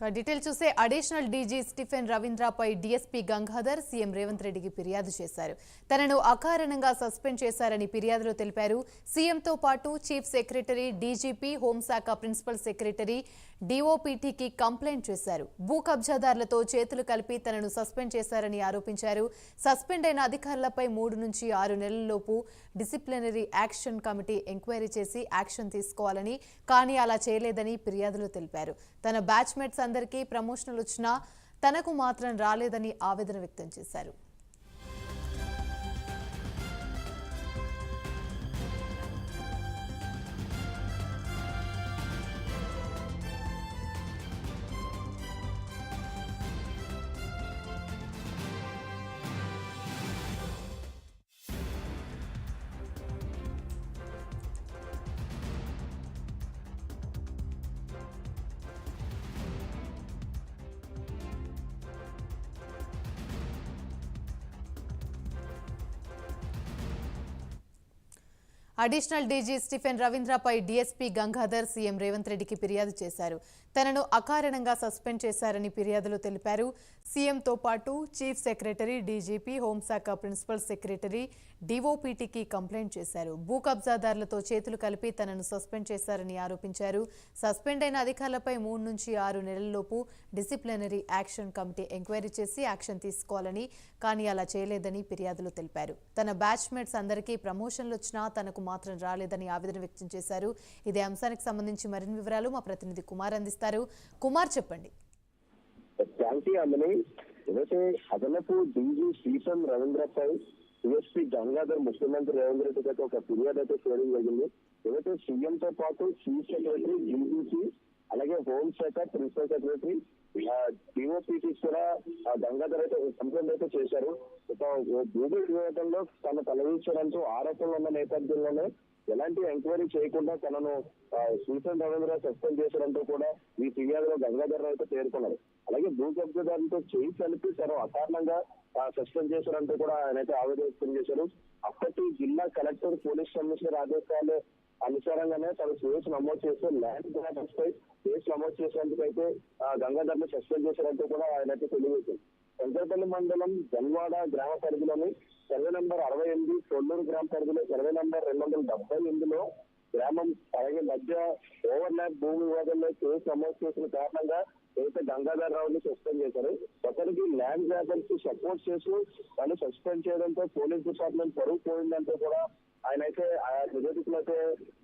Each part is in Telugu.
డీటెయిల్ చూసే అడిషనల్ డీజీ స్టీఫెన్ రవీంద్రపై డీఎస్పీ గంగాధర్ సీఎం రేవంత్ రెడ్డికి ఫిర్యాదు చేశారు. తనను అకారణంగా సస్పెండ్ చేశారని ఫిర్యాదులో తెలిపారు. సీఎంతో పాటు చీఫ్ సెక్రటరీ, డీజీపీ, హోంశాఖ ప్రిన్సిపల్ సెక్రటరీ, డీఓపీటీకి కంప్లైంట్ చేశారు. భూ కబ్జాదారులతో చేతులు కలిపి తనను సస్పెండ్ చేశారని ఆరోపించారు. సస్పెండ్ అయిన అధికారులపై 3 నుంచి 6 నెలలలోపు డిసిప్లినరీ యాక్షన్ కమిటీ ఎంక్వైరీ చేసి యాక్షన్ తీసుకోవాలని, కానీ అలా చేయలేదని ఫిర్యాదులో తెలిపారు. తన బ్యాచ్మేట్స్ అందరికీ ప్రమోషన్లు వచ్చినా తనకు మాత్రం రాలేదని ఆవేదన వ్యక్తం చేశారు. అడిషనల్ డీజీ స్టీఫెన్ రవీంద్రపై డీఎస్పీ గంగాధర్ సీఎం రేవంత్ రెడ్డికి ఫిర్యాదు చేశారు. తనను అకారణంగా సస్పెండ్ చేశారని ఫిర్యాదులో తెలిపారు. సీఎంతో పాటు చీఫ్ సెక్రటరీ, డీజీపీ, హోంశాఖ ప్రిన్సిపల్ సెక్రటరీ, డీఓపీటీకి కంప్లైంట్ చేశారు. భూ కబ్జాదారులతో చేతులు కలిపి తనను సస్పెండ్ చేశారని ఆరోపించారు. సస్పెండ్ అయిన అధికారులపై 3 నుంచి 6 నెలలలోపు డిసిప్లినరీ యాక్షన్ కమిటీ ఎంక్వైరీ చేసి యాక్షన్ తీసుకోవాలని, కానీ అలా చేయలేదని ఫిర్యాదులో తెలిపారు. తన బ్యాచ్మేట్స్ అందరికీ ప్రమోషన్లు వచ్చినా తనకు మాత్రం రాలేదని ఆవేదన వ్యక్తం చేశారు. ఇదే అంశానికి సంబంధించి మరిన్ని వివరాలు మా ప్రతినిధి కుమార్ అందిస్తారు. కుమార్, చెప్పండి. ఏదైతే అదనపు డీజీ స్టీఫెన్ రవీంద్రపై డీఎస్పీ గంగాధర్ ముఖ్యమంత్రి రేవంత్ రెడ్డి అయితే ఒక ఫిర్యాదు అయితే చేయడం జరిగింది. ఏదైతే సీఎంతో పాటు చీఫ్ సెక్రటరీ, డీజీపీ, అలాగే హోంశాఖ ప్రిన్సిపల్ సెక్రటరీ, డిఓపీటీ కూడా గంగాధర్ అయితే కంప్లైంట్ అయితే చేశారు. ఒక భూమి వివాదంలో తన తలవించడంతో ఆరోపణలు ఉన్న నేపథ్యంలోనే ఎలాంటి ఎంక్వైరీ చేయకుండా తనను స్టీఫెన్ రవీంద్ర సస్పెండ్ చేశారంటూ కూడా ఈ ఫిర్యాదులో గంగాధర్ అయితే పేర్కొన్నారు. అలాగే భూ కబ్జాదారులతో చేయి కలిపి తను అకారణంగా సస్పెండ్ చేశారంటూ కూడా ఆయన అయితే ఆవేదన వ్యక్తం చేశారు. అప్పటి జిల్లా కలెక్టర్, పోలీస్ కమిషనర్ ఆదేశాలు అనుసారంగానే తను కేసు నమోదు చేస్తూ ల్యాండ్ గ్రాబర్స్ పై కేసు నమోదు చేసేందుకైతే గంగాధర్ ని సస్పెండ్ చేశారంటూ కూడా ఆయన అయితే తెలియజేశారు. శంకరపల్లి మండలం జన్వాడ గ్రామ పరిధిలోని సర్వే నంబర్ 68, కొల్లూరు గ్రామ పరిధిలో సర్వే నంబర్ 278లో గ్రామం అలాగే మధ్య ఓవర్లాప్ భూమి వివాదంలో కేసు నమోదు చేసిన కారణంగా అయితే గంగాధర్ రావుని సస్పెండ్ చేశారు. ఒకరికి ల్యాండ్ గ్రాబర్స్ సపోర్ట్ చేసి వాళ్ళు సస్పెండ్ చేయడంతో పోలీస్ డిపార్ట్మెంట్ పరువు పోయిందంటూ కూడా ఆయన అయితే ఆ నివేదికలు అయితే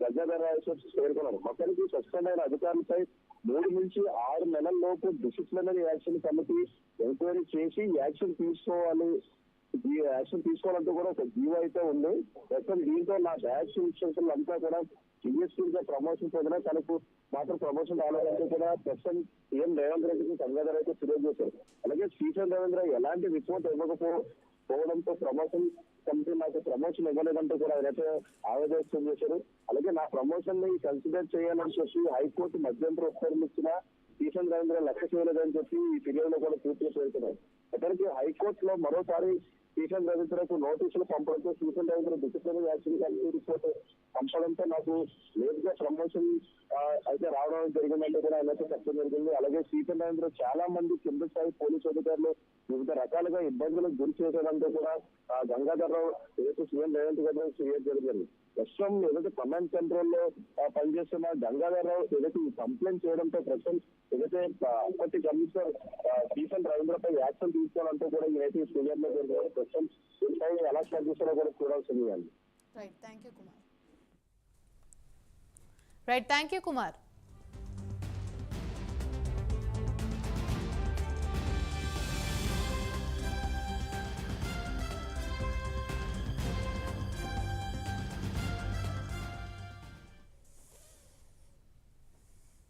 గంగాధర్ రావు పేర్కొన్నారు. ఒకరికి సస్పెండ్ అయిన అధికారులపై 3 నుంచి 6 నెలల లోపు డిసిప్లినరీ యాక్షన్ కమిటీ ఎంక్వైరీ చేసి యాక్షన్ తీసుకోవాలంటూ కూడా ఒక జీవో అయితే ఉంది. ప్రస్తుతం దీంతో నా బ్యాచ్ ఇన్స్ట్రక్షన్లు అంతా కూడా సీఎస్పీగా ప్రమోషన్ పొందినా తనకు మాత్రం ప్రమోషన్ రాలేదంటూ కూడా ప్రస్తుతం సీఎం రేవంత్ రెడ్డికి గంగాధర్ అయితే ఫిర్యాదు చేశారు. అలాగే స్టీఫెన్ రవీంద్ర ఎలాంటి రిపోర్ట్ ఇవ్వకపోవడంతో ప్రమోషన్ కమిటీ నాకు ప్రమోషన్ ఇవ్వలేదంటూ కూడా ఆయనైతే ఆవేదన వ్యక్తం చేశారు. అలాగే నా ప్రమోషన్ ని కన్సిడర్ చేయాలని చెప్పి హైకోర్టు మధ్యంతర ఉత్తర్వులు ఇచ్చిన స్టీఫెన్ రవీంద్ర లెక్క చేయలేదని చెప్పి ఈ ఫిర్యాదులో కూడా పూర్తిగా పేర్కొన్నారు. అతనికి హైకోర్టులో మరోసారి స్టీఫెన్ రవీంద్రకు నోటీసులు పంపడంతో Stephen Ravindra disciplinary action committee report పంపడంతో నాకు లేట్గా ప్రమోషన్ అయితే రావడం జరిగిందంటే కూడా ఆయన చెప్పడం జరిగింది. అలాగే స్టీఫెన్ రవీంద్ర చాలా మంది కింద స్థాయి పోలీసు అధికారులు వివిధ రకాలుగా ఇబ్బందులకు గురి చేసేదంటూ కూడా గంగాధర్ రావు ఏదైతే సీఎం రేవంత్ రెడ్డి ఫిర్యాదు జరిగింది. ప్రస్తుతం ఏదైతే కమాండ్ సెంట్రల్ లో పనిచేస్తున్న గంగాధర్ రావు ఏదైతే ఈ కంప్లైంట్ చేయడంతో ప్రస్తుతం ఏదైతే అప్పటి కమిషనర్ స్టీఫెన్ రవీంద్రపై యాక్షన్ తీసుకోవాలంటూ కూడా ఏదైతే ఫిర్యాదులో జరిగిందో ప్రస్తుతం దీనిపై ఎలా స్పందిస్తారో కూడా చూడాల్సింది. Right, thank you Kumar.